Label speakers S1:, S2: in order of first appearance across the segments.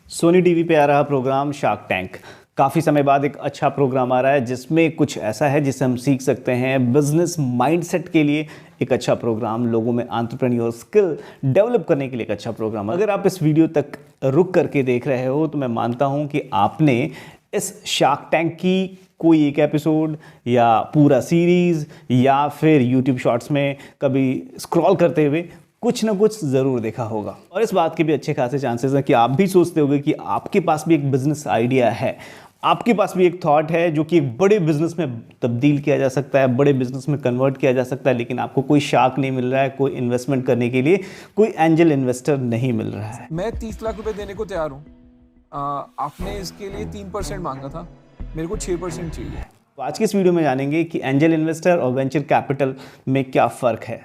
S1: Sony TV पे आ रहा programme shark tank. काफ़ी समय बाद एक अच्छा प्रोग्राम आ रहा है जिसमें कुछ ऐसा है जिससे हम सीख सकते हैं। बिजनेस माइंडसेट के लिए एक अच्छा प्रोग्राम, लोगों में एंटरप्रेन्योर स्किल डेवलप करने के लिए एक अच्छा प्रोग्राम। अगर आप इस वीडियो तक रुक करके देख रहे हो तो मैं मानता हूं कि आपने इस शार्क टैंक की कोई एक एपिसोड या पूरा सीरीज़ या फिर यूट्यूब शॉर्ट्स में कभी स्क्रॉल करते हुए कुछ ना कुछ ज़रूर देखा होगा। और इस बात के भी अच्छे खासे चांसेस हैं कि आप भी सोचते होंगे कि आपके पास भी एक बिजनेस आइडिया है, आपके पास भी एक थॉट है जो कि एक बड़े बिजनेस में तब्दील किया जा सकता है, बड़े बिजनेस में कन्वर्ट किया जा सकता है, लेकिन आपको कोई शार्क नहीं मिल रहा है, कोई इन्वेस्टमेंट करने के लिए कोई एंजल इन्वेस्टर नहीं मिल रहा है।
S2: मैं 30 लाख रुपए देने को तैयार हूँ। आपने इसके लिए 3% मांगा था, मेरे को 6% चाहिए।
S1: तो आज की इस वीडियो में जानेंगे कि एंजल इन्वेस्टर और वेंचर कैपिटल में क्या फ़र्क है।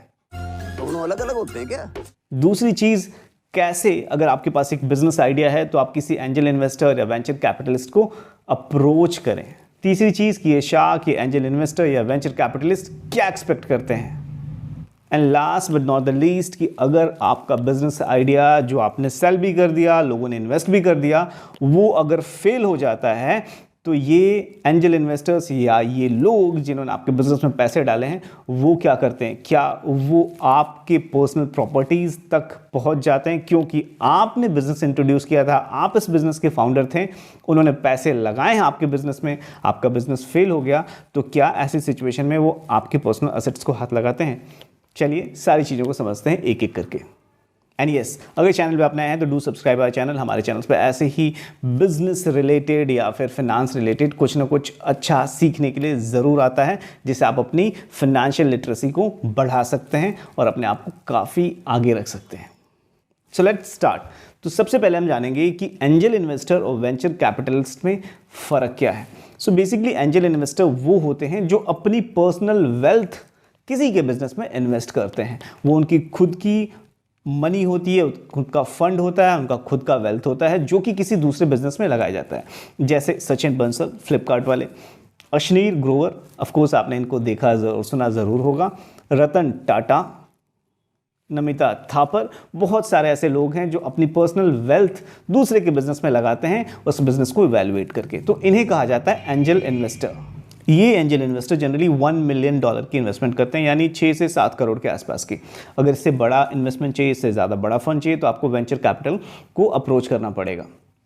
S3: दोनों अलग अलग होते हैं क्या?
S1: दूसरी चीज़, कैसे अगर आपके पास एक बिजनेस आइडिया है तो आप किसी एंजल इन्वेस्टर या वेंचर कैपिटलिस्ट को अप्रोच करें। तीसरी चीज़ कि ये शार्क, ये एंजल इन्वेस्टर या वेंचर कैपिटलिस्ट क्या एक्सपेक्ट करते हैं। And last but not the least कि अगर आपका बिजनेस आइडिया जो आपने सेल भी कर दिया, लोगों ने इन्वेस्ट भी कर दिया, वो अगर फेल हो जाता है तो ये एंजल इन्वेस्टर्स या ये लोग जिन्होंने आपके बिजनेस में पैसे डाले हैं वो क्या करते हैं, क्या वो आपके पर्सनल प्रॉपर्टीज़ तक पहुंच जाते हैं क्योंकि आपने बिजनेस इंट्रोड्यूस किया था, आप इस बिजनेस के फाउंडर थे, उन्होंने पैसे लगाए हैं आपके बिजनेस में, आपका बिजनेस फेल हो गया, तो क्या ऐसी सिचुएशन में वो आपके पर्सनल एसेट्स को हाथ लगाते हैं। चलिए सारी चीज़ों को समझते हैं एक एक करके। एंड यस, अगर चैनल पे आप नए हैं तो डू सब्सक्राइब आवर चैनल। हमारे चैनल पे ऐसे ही बिजनेस रिलेटेड या फिर फाइनेंस रिलेटेड कुछ ना कुछ अच्छा सीखने के लिए ज़रूर आता है जिससे आप अपनी फाइनेंशियल लिटरेसी को बढ़ा सकते हैं और अपने आप को काफ़ी आगे रख सकते हैं। So let's start. तो सबसे पहले हम जानेंगे कि एंजल इन्वेस्टर और वेंचर कैपिटलिस्ट में फ़र्क क्या है। सो बेसिकली एंजल इन्वेस्टर वो होते हैं जो अपनी पर्सनल वेल्थ किसी के बिजनेस में इन्वेस्ट करते हैं। वो उनकी खुद की मनी होती है, खुद का फंड होता है, उनका खुद का वेल्थ होता है जो कि किसी दूसरे बिजनेस में लगाया जाता है। जैसे सचिन बंसल फ्लिपकार्ट वाले, अश्नीर ग्रोवर, ऑफ कोर्स आपने इनको देखा और सुना ज़रूर होगा, रतन टाटा, नमिता थापर, बहुत सारे ऐसे लोग हैं जो अपनी पर्सनल वेल्थ दूसरे के बिजनेस में लगाते हैं उस बिजनेस को इवैल्यूएट करके। तो इन्हें कहा जाता है एंजल इन्वेस्टर। ये एंजल इन्वेस्टर जनरली $1 मिलियन की इन्वेस्टमेंट करते हैं, यानी 6 से 7 करोड़ के आसपास की। अगर इससे बड़ा इन्वेस्टमेंट चाहिए, इससे ज़्यादा बड़ा फंड चाहिए तो आपको वेंचर कैपिटल को अप्रोच करना पड़ेगा।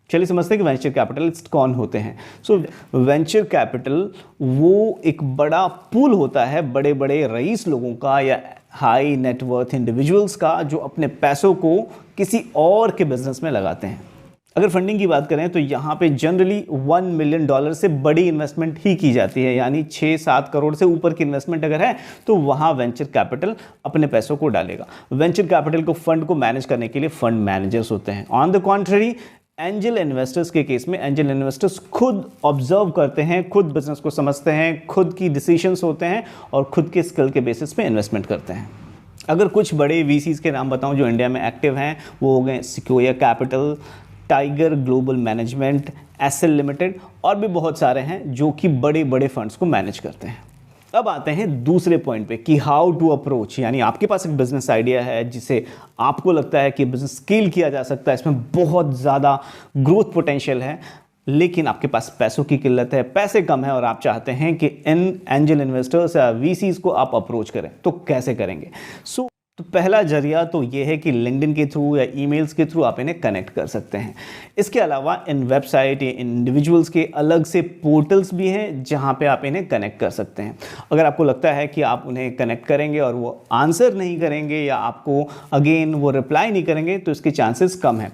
S1: चलिए समझते हैं कि वेंचर कैपिटलिस्ट कौन होते हैं। सो वेंचर कैपिटल वो एक बड़ा पूल होता है बड़े बड़े रईस लोगों का या हाई नेटवर्थ इंडिविजुअल्स का जो अपने पैसों को किसी और के बिजनेस में लगाते हैं। अगर फंडिंग की बात करें तो यहाँ पे जनरली $1 मिलियन से बड़ी इन्वेस्टमेंट ही की जाती है, यानी 6-7 करोड़ से ऊपर की इन्वेस्टमेंट अगर है तो वहाँ वेंचर कैपिटल अपने पैसों को डालेगा। वेंचर कैपिटल को फंड को मैनेज करने के लिए फंड मैनेजर्स होते हैं। On the contrary angel investors के केस में एंजल इन्वेस्टर्स खुद ऑब्जर्व करते हैं, खुद बिजनेस को समझते हैं, खुद की डिसीजंस होते हैं और खुद के स्किल के बेसिस पे इन्वेस्टमेंट करते हैं। अगर कुछ बड़े वीसीज के नाम बताऊं जो इंडिया में एक्टिव हैं, वो हो गए Sequoia Capital, Tiger Global Management, SL limited और भी बहुत सारे हैं जो कि बड़े बड़े फंड्स को मैनेज करते हैं। अब आते हैं दूसरे पॉइंट पे कि हाउ टू अप्रोच, यानी आपके पास एक बिजनेस आइडिया है जिसे आपको लगता है कि बिजनेस स्केल किया जा सकता है, इसमें बहुत ज़्यादा ग्रोथ पोटेंशियल है, लेकिन आपके पास पैसों की किल्लत है, पैसे कम है और आप चाहते हैं कि इन एंजल इन्वेस्टर्स या वीसीज को आप अप्रोच करें, तो कैसे करेंगे। तो पहला जरिया तो ये है कि लिंक्डइन के थ्रू या ईमेल्स के थ्रू आप इन्हें कनेक्ट कर सकते हैं। इसके अलावा इन वेबसाइट या इंडिविजुअल्स के अलग से पोर्टल्स भी हैं जहां पे आप इन्हें कनेक्ट कर सकते हैं। अगर आपको लगता है कि आप उन्हें कनेक्ट करेंगे और वो आंसर नहीं करेंगे या आपको अगेन वो रिप्लाई नहीं करेंगे तो इसके चांसेस कम हैं,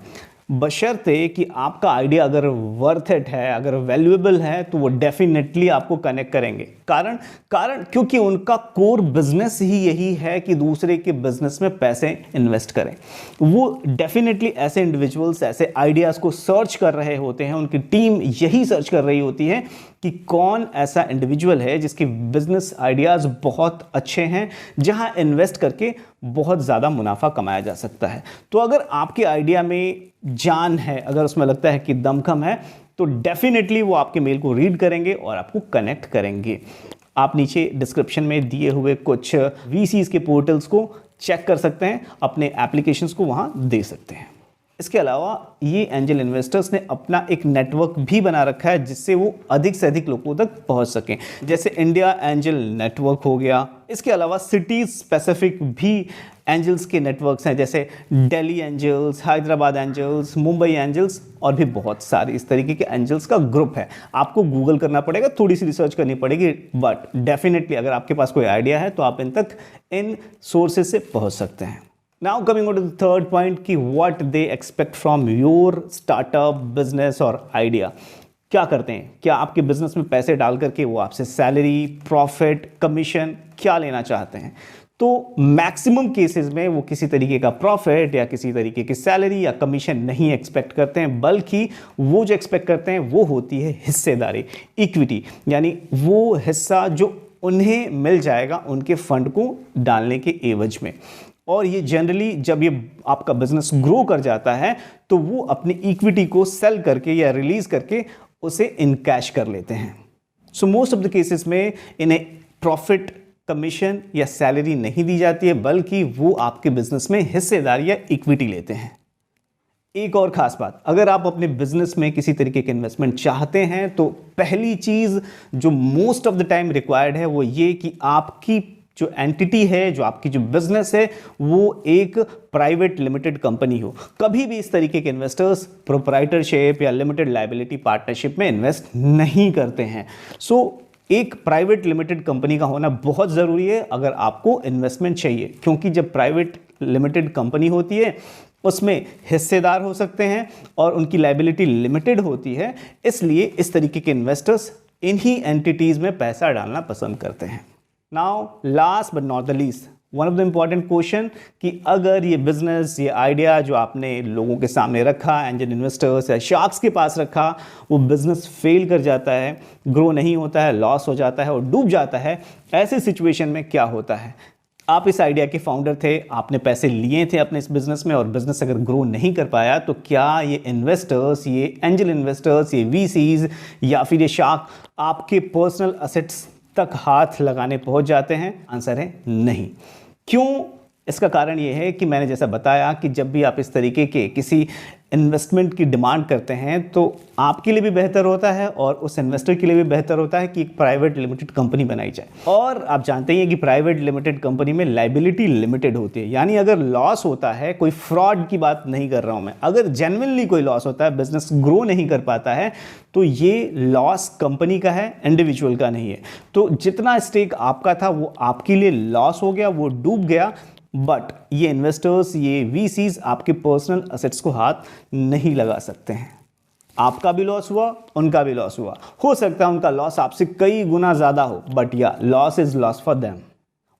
S1: बशर्ते कि आपका आइडिया अगर वर्थ इट है, अगर वैल्यूएबल है तो वो डेफिनेटली आपको कनेक्ट करेंगे। कारण क्योंकि उनका कोर बिजनेस ही यही है कि दूसरे के बिजनेस में पैसे इन्वेस्ट करें। वो डेफिनेटली ऐसे इंडिविजुअल्स, ऐसे आइडियाज़ को सर्च कर रहे होते हैं, उनकी टीम यही सर्च कर रही होती है कि कौन ऐसा इंडिविजुअल है जिसके बिजनेस आइडियाज़ बहुत अच्छे हैं, जहां इन्वेस्ट करके बहुत ज़्यादा मुनाफा कमाया जा सकता है। तो अगर आपके आइडिया में जान है, अगर उसमें लगता है कि दमखम है, तो डेफिनेटली वो आपके मेल को रीड करेंगे और आपको कनेक्ट करेंगे। आप नीचे डिस्क्रिप्शन में दिए हुए कुछ वीसीज के पोर्टल्स को चेक कर सकते हैं, अपने एप्लीकेशंस को वहाँ दे सकते हैं। इसके अलावा ये एंजल इन्वेस्टर्स ने अपना एक नेटवर्क भी बना रखा है जिससे वो अधिक से अधिक लोगों तक पहुंच सकें, जैसे इंडिया एंजल नेटवर्क हो गया। इसके अलावा सिटी स्पेसिफिक भी एंजल्स के नेटवर्क्स हैं, जैसे Delhi angels, Hyderabad angels, Mumbai angels और भी बहुत सारे इस तरीके के एंजल्स का ग्रुप है। आपको गूगल करना पड़ेगा, थोड़ी सी रिसर्च करनी पड़ेगी, बट डेफिनेटली अगर आपके पास कोई आइडिया है तो आप इन सोर्सेज से पहुंच सकते हैं। Now coming on to the third point कि what they expect from your startup business और आइडिया। क्या करते हैं, क्या आपके बिजनेस में पैसे डाल करके वो आपसे सैलरी, प्रॉफिट, कमीशन क्या लेना चाहते हैं? तो मैक्सिमम केसेस में वो किसी तरीके का प्रॉफिट या किसी तरीके की सैलरी या कमीशन नहीं एक्सपेक्ट करते हैं, बल्कि वो जो एक्सपेक्ट करते हैं वो होती है हिस्सेदारी, इक्विटी, यानी वो हिस्सा जो उन्हें मिल जाएगा उनके फंड को डालने के एवज में। और ये जनरली जब ये आपका बिजनेस ग्रो कर जाता है तो वो अपनी इक्विटी को सेल करके या रिलीज करके उसे इन कैश कर लेते हैं। So most of the cases में इन्हें प्रॉफिट, कमीशन या सैलरी नहीं दी जाती है, बल्कि वो आपके बिजनेस में हिस्सेदारी या इक्विटी लेते हैं। एक और खास बात, अगर आप अपने बिजनेस में किसी तरीके के इन्वेस्टमेंट चाहते हैं तो पहली चीज जो most of the time required है वो ये कि आपकी जो एंटिटी है, जो आपकी जो बिजनेस है, वो एक प्राइवेट लिमिटेड कंपनी हो। कभी भी इस तरीके के इन्वेस्टर्स प्रोप्राइटरशिप या लिमिटेड लायबिलिटी पार्टनरशिप में इन्वेस्ट नहीं करते हैं। सो एक प्राइवेट लिमिटेड कंपनी का होना बहुत ज़रूरी है अगर आपको इन्वेस्टमेंट चाहिए, क्योंकि जब प्राइवेट लिमिटेड कंपनी होती है उसमें हिस्सेदार हो सकते हैं और उनकी लायबिलिटी लिमिटेड होती है, इसलिए इस तरीके के इन्वेस्टर्स इन्हीं एंटिटीज़ में पैसा डालना पसंद करते हैं। Now last but not the least, one of the important question कि अगर ये बिजनेस, ये आइडिया जो आपने लोगों के सामने रखा, एंजल इन्वेस्टर्स या शार्क्स के पास रखा, वो बिजनेस फेल कर जाता है, ग्रो नहीं होता है, लॉस हो जाता है और डूब जाता है, ऐसे सिचुएशन में क्या होता है? आप इस आइडिया के फाउंडर थे, आपने पैसे लिए थे अपने इस बिजनेस में और बिजनेस अगर ग्रो नहीं कर पाया तो क्या ये इन्वेस्टर्स, ये एंजल इन्वेस्टर्स, ये वीसीज या फिर ये शार्क आपके पर्सनल असेट्स तक हाथ लगाने पहुंच जाते हैं? आंसर है नहीं। क्यों? इसका कारण ये है कि मैंने जैसा बताया कि जब भी आप इस तरीके के किसी इन्वेस्टमेंट की डिमांड करते हैं तो आपके लिए भी बेहतर होता है और उस इन्वेस्टर के लिए भी बेहतर होता है कि एक प्राइवेट लिमिटेड कंपनी बनाई जाए। और आप जानते हैं कि प्राइवेट लिमिटेड कंपनी में लायबिलिटी लिमिटेड होती है, यानी अगर लॉस होता है, कोई फ्रॉड की बात नहीं कर रहा हूं मैं, अगर जेन्युइनली कोई लॉस होता है, बिजनेस ग्रो नहीं कर पाता है, तो ये लॉस कंपनी का है, इंडिविजुअल का नहीं है। तो जितना स्टेक आपका था वो आपके लिए लॉस हो गया, वो डूब गया, बट ये इन्वेस्टर्स, ये वीसीज आपके पर्सनल असेट्स को हाथ नहीं लगा सकते हैं। आपका भी लॉस हुआ, उनका भी लॉस हुआ, हो सकता है उनका लॉस आपसे कई गुना ज़्यादा हो, बट या loss is loss for them.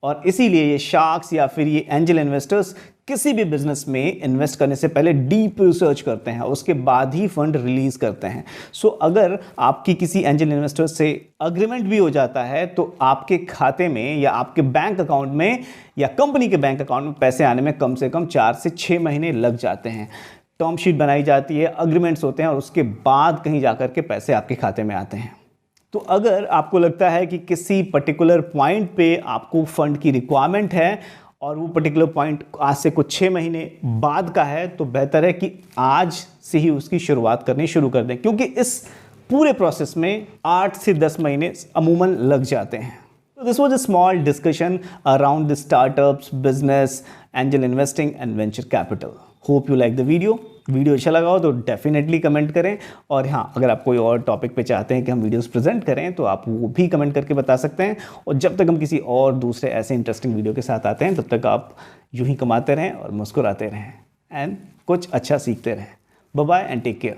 S1: और इसीलिए ये शार्क्स या फिर ये एंजल इन्वेस्टर्स किसी भी बिजनेस में इन्वेस्ट करने से पहले डीप रिसर्च करते हैं, उसके बाद ही फंड रिलीज करते हैं। सो अगर आपकी किसी एंजल इन्वेस्टर से अग्रीमेंट भी हो जाता है तो आपके खाते में या आपके बैंक अकाउंट में या कंपनी के बैंक अकाउंट में पैसे आने में कम से कम 4 से 6 महीने लग जाते हैं। टर्म शीट बनाई जाती है, अग्रीमेंट्स होते हैं और उसके बाद कहीं जाकर के पैसे आपके खाते में आते हैं। तो अगर आपको लगता है कि किसी पर्टिकुलर पॉइंट पे आपको फंड की रिक्वायरमेंट है और वो पर्टिकुलर पॉइंट आज से कुछ 6 महीने बाद का है, तो बेहतर है कि आज से ही उसकी शुरुआत करनी शुरू कर दें, क्योंकि इस पूरे प्रोसेस में 8 से 10 महीने अमूमन लग जाते हैं। So this was a small discussion around the startups, business, angel investing and venture capital. Hope you like the video. Video अच्छा लगा हो तो डेफिनेटली कमेंट करें, और हाँ, अगर आप कोई और टॉपिक पे चाहते हैं कि हम वीडियोस प्रेजेंट करें तो आप वो भी कमेंट करके बता सकते हैं। और जब तक हम किसी और दूसरे ऐसे इंटरेस्टिंग वीडियो के साथ आते हैं तब तक आप यूं ही कमाते रहें और मुस्कुराते रहें एंड कुछ अच्छा सीखते रहें। Bye bye and take care.